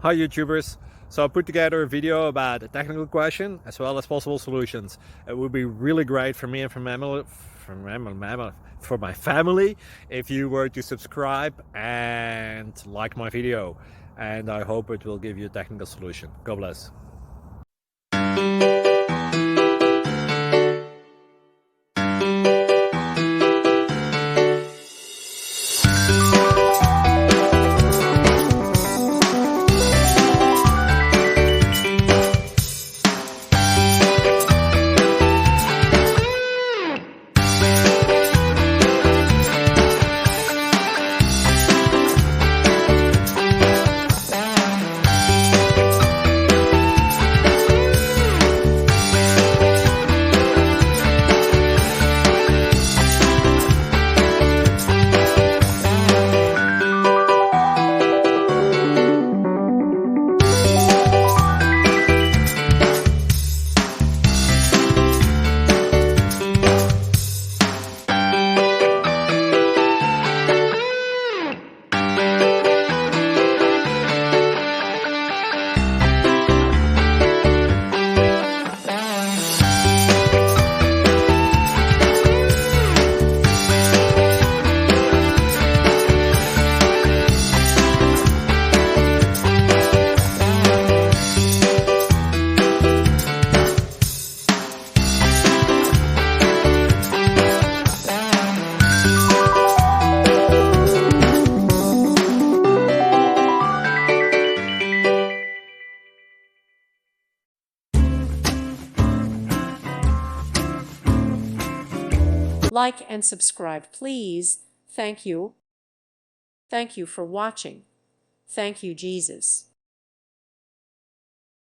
Hi YouTubers! So I put together a video about a technical question as well as possible solutions. It would be really great for me and for my family if you were to subscribe and like my video, and I hope it will give you a technical solution. God bless. Like and subscribe, please. Thank you. Thank you for watching. Thank you, Jesus.